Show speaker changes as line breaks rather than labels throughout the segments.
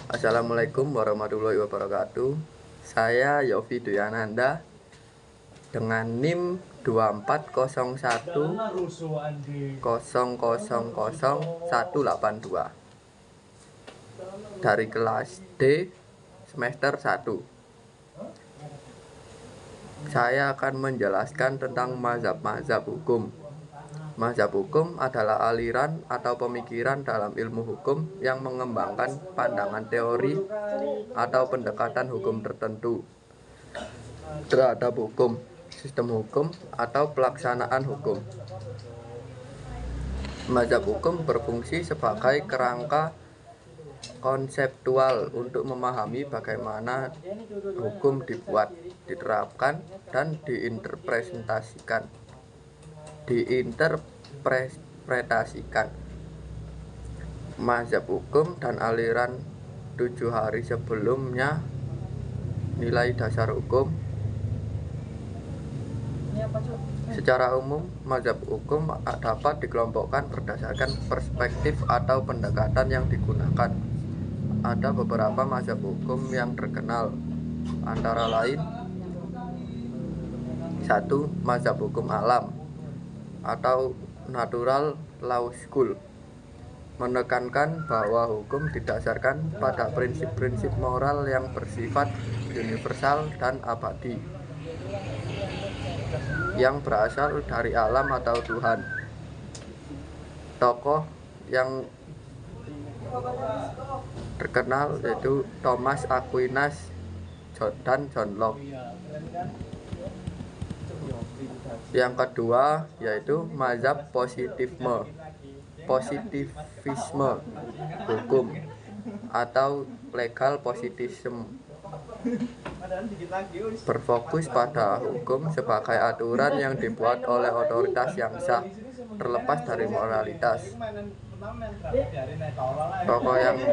Assalamualaikum warahmatullahi wabarakatuh. Saya Yofi Duyananda dengan NIM 24182 dari kelas D semester 1. Saya akan menjelaskan tentang mazhab-mazhab hukum. Mazhab hukum adalah aliran atau pemikiran dalam ilmu hukum yang mengembangkan pandangan teori atau pendekatan hukum tertentu terhadap hukum, sistem hukum, atau pelaksanaan hukum. Mazhab hukum berfungsi sebagai kerangka konseptual untuk memahami bagaimana hukum dibuat, diterapkan, dan diinterpretasikan. Mazhab hukum dan aliran 7 hari sebelumnya nilai dasar hukum. Secara umum, mazhab hukum dapat dikelompokkan berdasarkan perspektif atau pendekatan yang digunakan. Ada beberapa mazhab hukum yang terkenal, antara lain 1. Mazhab hukum alam atau natural law school, menekankan bahwa hukum didasarkan pada prinsip-prinsip moral yang bersifat universal dan abadi, yang berasal dari alam atau Tuhan. Tokoh yang terkenal yaitu Thomas Aquinas dan John Locke. Yang kedua yaitu mazhab positivisme hukum atau legal positivism, berfokus pada hukum sebagai aturan yang dibuat oleh otoritas yang sah, terlepas dari moralitas. Tokoh yang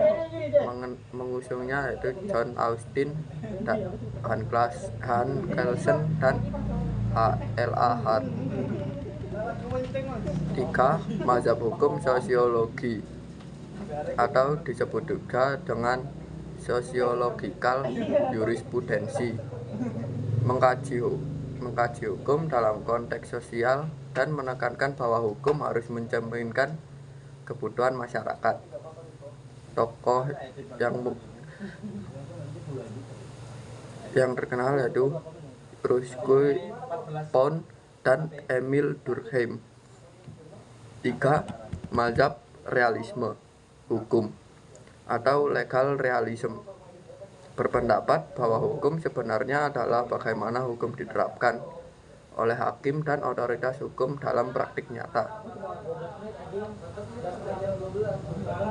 mengusungnya yaitu John Austin, Hans Kelsen, dan H.L.A. Hart. 3. Mazhab hukum sosiologi atau disebut juga dengan sosiologikal jurisprudensi, mengkaji hukum dalam konteks sosial dan menekankan bahwa hukum harus mencerminkan kebutuhan masyarakat. Tokoh yang terkenal yaitu Ruskin Pound dan Emil Durkheim. 3. Mazhab realisme hukum atau legal realism, berpendapat bahwa hukum sebenarnya adalah bagaimana hukum diterapkan oleh hakim dan otoritas hukum dalam praktik nyata.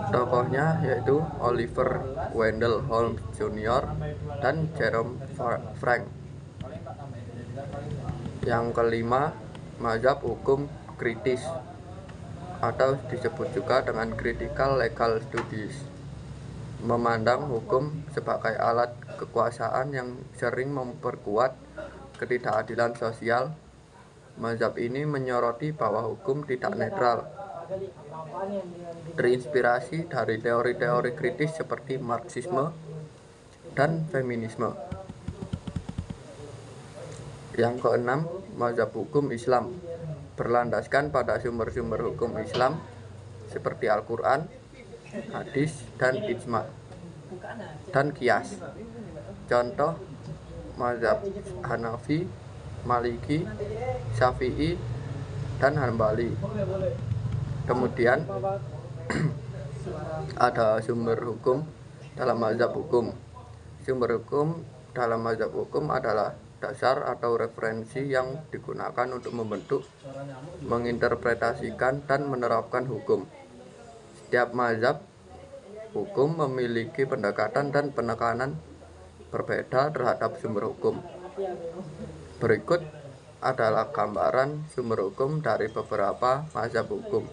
Tokohnya yaitu Oliver Wendell Holmes Jr. dan Jerome Frank. Yang kelima, mazhab hukum kritis atau disebut juga dengan critical legal studies, memandang hukum sebagai alat kekuasaan yang sering memperkuat ketidakadilan sosial. Mazhab ini menyoroti bahwa hukum tidak netral, terinspirasi dari teori-teori kritis seperti Marxisme dan feminisme. Yang keenam, mazhab hukum Islam, berlandaskan pada sumber-sumber hukum Islam seperti Al-Quran, hadis, dan ijma, dan qiyas. Contoh mazhab Hanafi, Maliki, Syafi'i, dan Hanbali. Kemudian ada sumber hukum dalam mazhab hukum. Sumber hukum dalam mazhab hukum adalah dasar atau referensi yang digunakan untuk membentuk, menginterpretasikan, dan menerapkan hukum. Setiap mazhab hukum memiliki pendekatan dan penekanan berbeda terhadap sumber hukum. Berikut adalah gambaran sumber hukum dari beberapa mazhab hukum.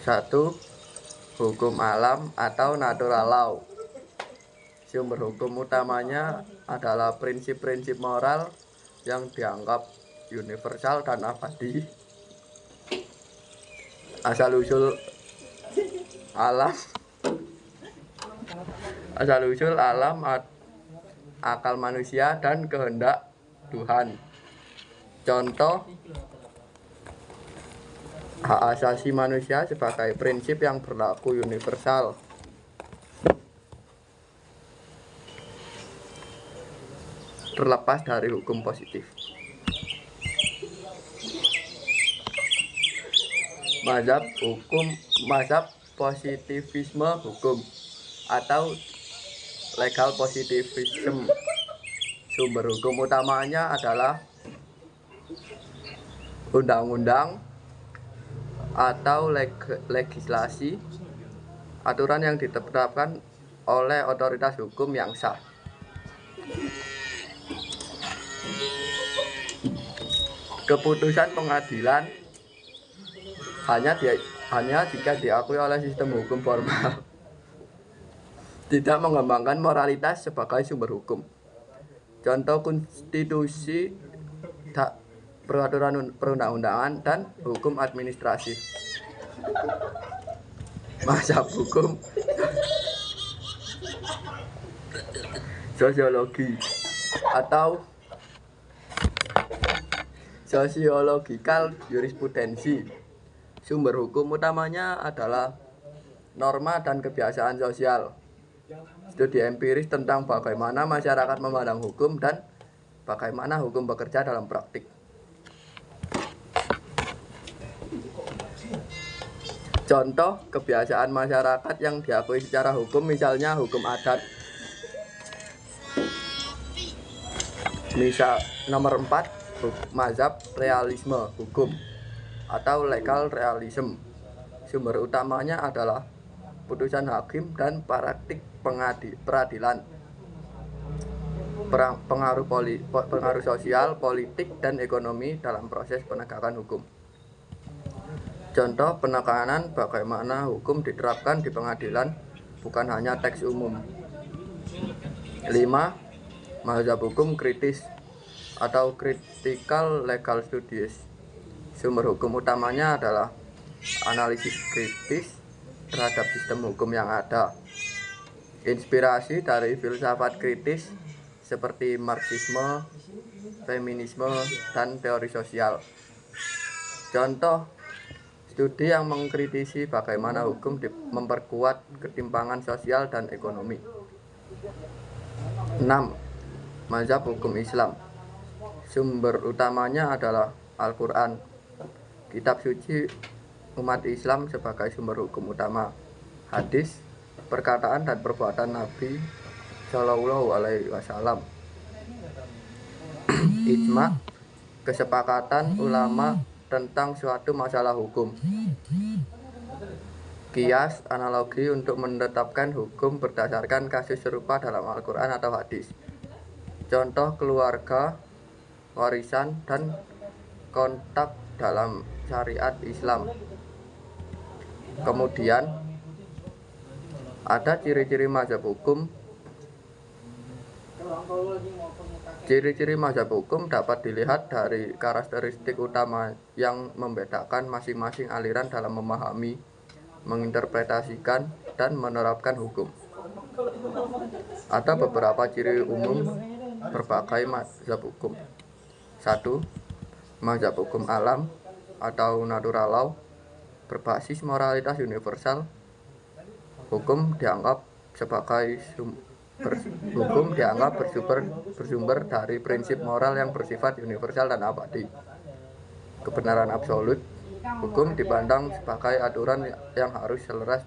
1. Hukum alam atau natural law. Sumber hukum utamanya adalah prinsip-prinsip moral yang dianggap universal dan abadi. Asal-usul alam Asal-usul alam, akal manusia, dan kehendak Tuhan. Contoh, hak asasi manusia sebagai prinsip yang berlaku universal. Terlepas dari hukum positif. Mazhab positivisme hukum atau legal positivism. Sumber hukum utamanya adalah undang-undang atau legislasi, aturan yang ditetapkan oleh otoritas hukum yang sah. Keputusan pengadilan hanya jika diakui oleh sistem hukum formal, tidak mengembangkan moralitas sebagai sumber hukum. Contoh konstitusi, peraturan perundang-undangan, dan hukum administrasi. Mazhab hukum sosiologi atau sosiologikal jurisprudensi. Sumber hukum utamanya adalah norma dan kebiasaan sosial. Studi empiris tentang bagaimana masyarakat memandang hukum dan bagaimana hukum bekerja dalam praktik. Contoh kebiasaan masyarakat yang diakui secara hukum, misalnya hukum adat. Misal nomor 4, mazhab realisme hukum atau legal realism. Sumber utamanya adalah putusan hakim dan praktik peradilan. Pengaruh sosial, politik, dan ekonomi dalam proses penegakan hukum. Contoh penekanan bagaimana hukum diterapkan di pengadilan, bukan hanya teks umum. 5. Mazhab hukum kritis atau critical legal studies. Sumber hukum utamanya adalah analisis kritis terhadap sistem hukum yang ada. Inspirasi dari filsafat kritis seperti Marxisme, feminisme, dan teori sosial. Contoh studi yang mengkritisi bagaimana hukum memperkuat ketimpangan sosial dan ekonomi. 6. Mazhab hukum Islam. Sumber utamanya adalah Al-Quran, kitab suci umat Islam sebagai sumber hukum utama. Hadis, perkataan dan perbuatan Nabi Shallallahu Alaihi Wasallam. Ijma, kesepakatan ulama tentang suatu masalah hukum. Qiyas, analogi untuk menetapkan hukum berdasarkan kasus serupa dalam Al-Quran atau hadis. Contoh keluarga, warisan, dan kontak dalam syariat Islam. Kemudian ada ciri-ciri mazhab hukum. Ciri-ciri mazhab hukum dapat dilihat dari karakteristik utama yang membedakan masing-masing aliran dalam memahami, menginterpretasikan, dan menerapkan hukum. Ada beberapa ciri umum berbagai mazhab hukum. 1. Mazhab hukum alam atau natural law, berbasis moralitas universal. Hukum dianggap bersumber dari prinsip moral yang bersifat universal dan abadi. Kebenaran absolut. Hukum dipandang sebagai aturan yang harus selaras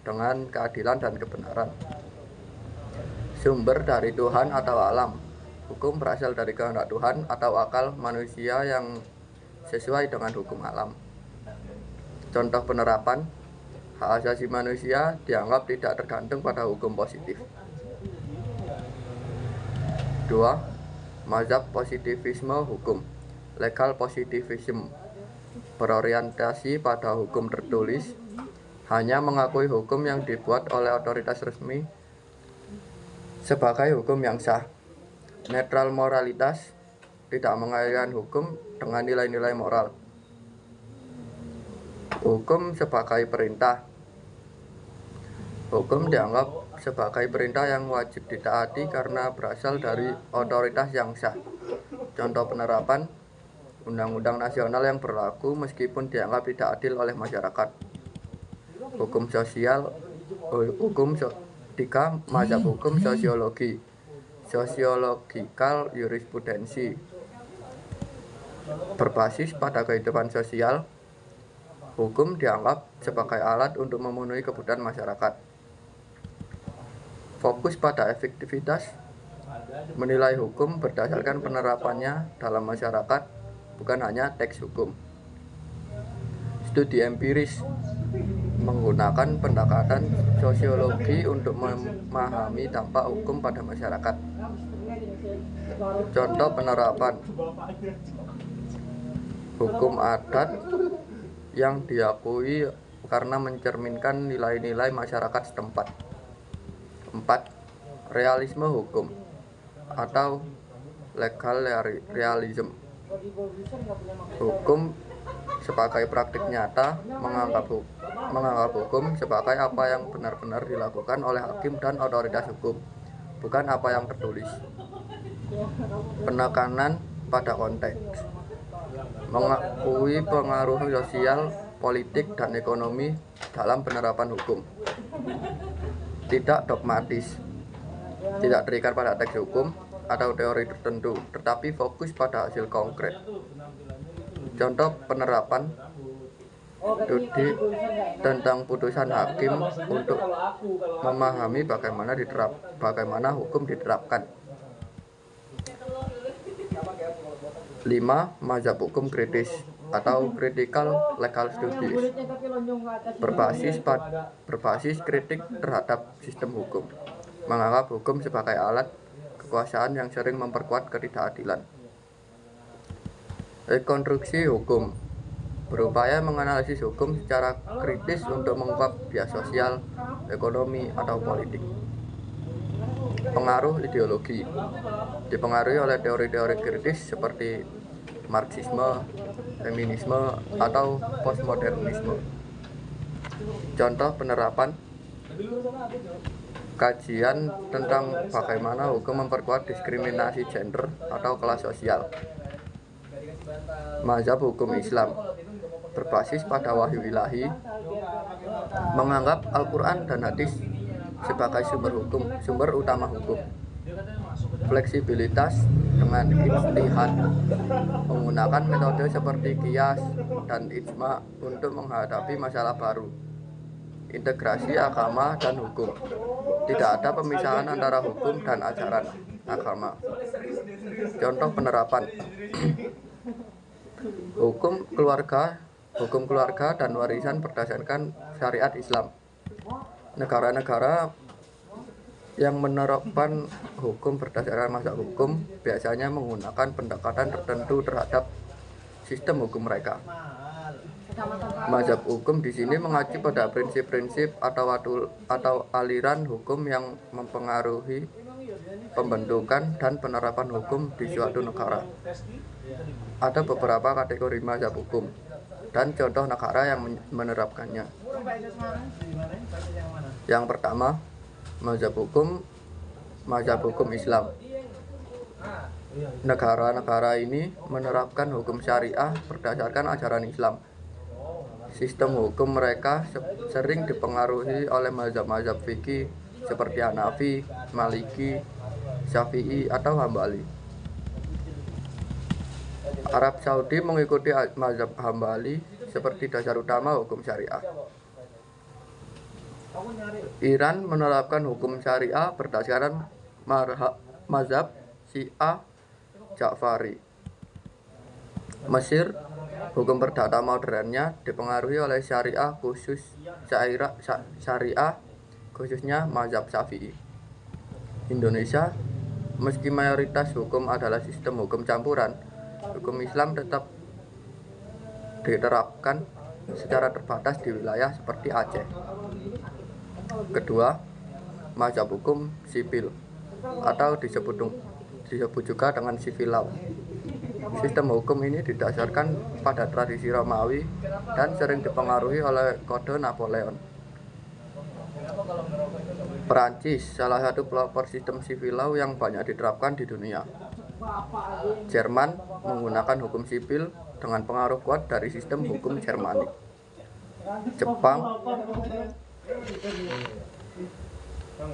dengan keadilan dan kebenaran. Sumber dari Tuhan atau alam. Hukum berasal dari kehendak Tuhan atau akal manusia yang sesuai dengan hukum alam. Contoh penerapan, hak asasi manusia dianggap tidak tergantung pada hukum positif. 2. Mazhab positivisme hukum, legal positivism, berorientasi pada hukum tertulis, hanya mengakui hukum yang dibuat oleh otoritas resmi sebagai hukum yang sah. Netral moralitas, tidak mengaitkan hukum dengan nilai-nilai moral. Hukum sebagai perintah, Hukum dianggap sebagai perintah yang wajib ditaati karena berasal dari otoritas yang sah. Contoh penerapan undang-undang nasional yang berlaku meskipun dianggap tidak adil oleh masyarakat. Hukum sosial, hukum 3. Mazhab hukum sosiologi, sosiologikal jurisprudensi, berbasis pada kehidupan sosial. Hukum dianggap sebagai alat untuk memenuhi kebutuhan masyarakat. Fokus pada efektivitas, menilai hukum berdasarkan penerapannya dalam masyarakat, bukan hanya teks hukum. Studi empiris, menggunakan pendekatan sosiologi untuk memahami dampak hukum pada masyarakat. Contoh penerapan hukum adat yang diakui karena mencerminkan nilai-nilai masyarakat setempat. 4. Realisme hukum atau legal realism. Hukum sebagai praktik nyata, menganggap hukum sebagai apa yang benar-benar dilakukan oleh hakim dan otoritas hukum, bukan apa yang tertulis. Penekanan pada konteks, mengakui pengaruh sosial, politik, dan ekonomi dalam penerapan hukum. Tidak dogmatis, tidak terikat pada teks hukum atau teori tertentu, tetapi fokus pada hasil konkret. Contoh penerapan studi tentang putusan hakim untuk memahami bagaimana hukum diterapkan. 5. Mazhab hukum kritis atau critical legal studies, berbasis kritik terhadap sistem hukum, menganggap hukum sebagai alat kekuasaan yang sering memperkuat ketidakadilan. Rekonstruksi hukum, berupaya menganalisis hukum secara kritis untuk mengungkap bias sosial, ekonomi, atau politik. Pengaruh ideologi, dipengaruhi oleh teori-teori kritis seperti Marxisme, feminisme, atau postmodernisme. Contoh penerapan kajian tentang bagaimana hukum memperkuat diskriminasi gender atau kelas sosial. Mazhab hukum Islam, berbasis pada wahyu ilahi, menganggap Al-Quran dan hadis sebagai sumber utama hukum. Fleksibilitas dengan ijtihad, menggunakan metode seperti qiyas dan ijma untuk menghadapi masalah baru. Integrasi agama dan hukum, tidak ada pemisahan antara hukum dan ajaran agama. Contoh penerapan hukum keluarga dan warisan berdasarkan syariat Islam. Negara-negara yang menerapkan hukum berdasarkan mazhab hukum biasanya menggunakan pendekatan tertentu terhadap sistem hukum mereka. Mazhab hukum di sini mengacu pada prinsip-prinsip atau aliran hukum yang mempengaruhi pembentukan dan penerapan hukum di suatu negara. Ada beberapa kategori mazhab hukum dan contoh negara yang menerapkannya. Yang pertama, mazhab hukum Islam. Negara-negara ini menerapkan hukum syariah berdasarkan ajaran Islam. Sistem hukum mereka sering dipengaruhi oleh mazhab-mazhab fikih seperti Hanafi, Maliki, Syafi'i, atau Hambali. Arab Saudi mengikuti mazhab Hambali seperti dasar utama hukum syariah. Iran menerapkan hukum syariah berdasarkan mazhab Syiah Ja'fari. Mesir, hukum perdata modernnya dipengaruhi oleh syariah khususnya mazhab Syafi'i. Indonesia, meski mayoritas hukum adalah sistem hukum campuran, hukum Islam tetap diterapkan secara terbatas di wilayah seperti Aceh. Kedua, mazhab hukum sipil atau disebut juga dengan civil law. Sistem hukum ini didasarkan pada tradisi Romawi dan sering dipengaruhi oleh Kode Napoleon. Perancis salah satu pelopor sistem civil law yang banyak diterapkan di dunia. Jerman menggunakan hukum sipil dengan pengaruh kuat dari sistem hukum Jermanik.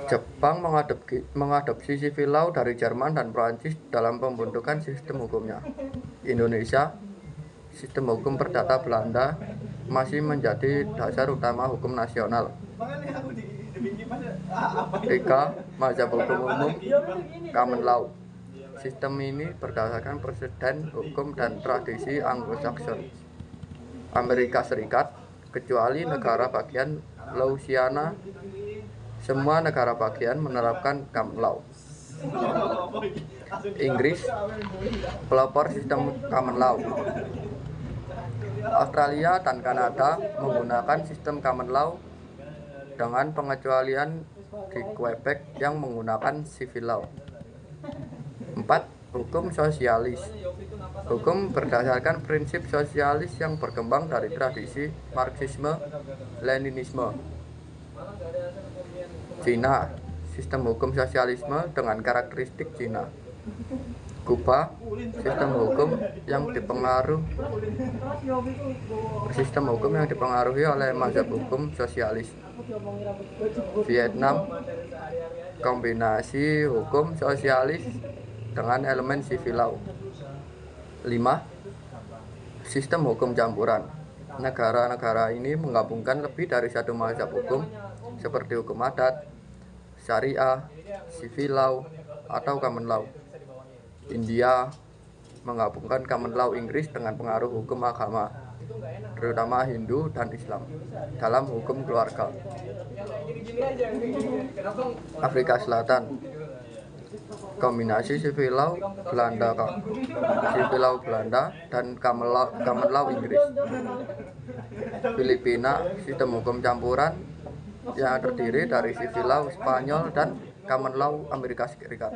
Jepang mengadopsi civil law dari Jerman dan Perancis dalam pembentukan sistem hukumnya. Indonesia, sistem hukum perdata Belanda masih menjadi dasar utama hukum nasional. Mazhab hukum umum Common Law. Sistem ini berdasarkan preseden hukum dan tradisi Anglo-Saxon. Amerika Serikat, kecuali negara bagian Louisiana, semua negara bagian menerapkan Common Law. Inggris, pelopor sistem Common Law. Australia dan Kanada menggunakan sistem Common Law dengan pengecualian di Quebec yang menggunakan Civil Law. 4. Hukum sosialis. Hukum berdasarkan prinsip sosialis yang berkembang dari tradisi Marxisme, Leninisme. Cina, sistem hukum sosialisme dengan karakteristik Cina. Kuba, sistem hukum yang dipengaruhi oleh mazhab hukum sosialis. Vietnam, kombinasi hukum sosialis dengan elemen civil law. 5. Sistem hukum campuran. Negara-negara ini menggabungkan lebih dari satu mazhab hukum seperti hukum adat, syariah, civil law, atau common law. India menggabungkan common law Inggris dengan pengaruh hukum agama, terutama Hindu dan Islam, dalam hukum keluarga. Afrika Selatan, kombinasi civil law Belanda dan common law Inggris. Filipina, sistem hukum campuran yang terdiri dari civil law Spanyol dan common law Amerika Serikat.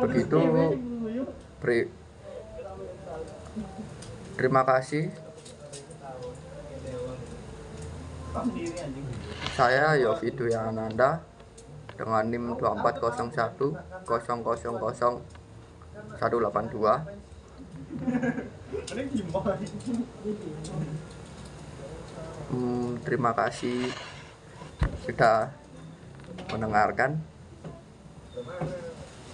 Begitu. Terima kasih. Saya Yofi Duyananda dengan NIM 2401 000 182. Terima kasih sudah mendengarkan.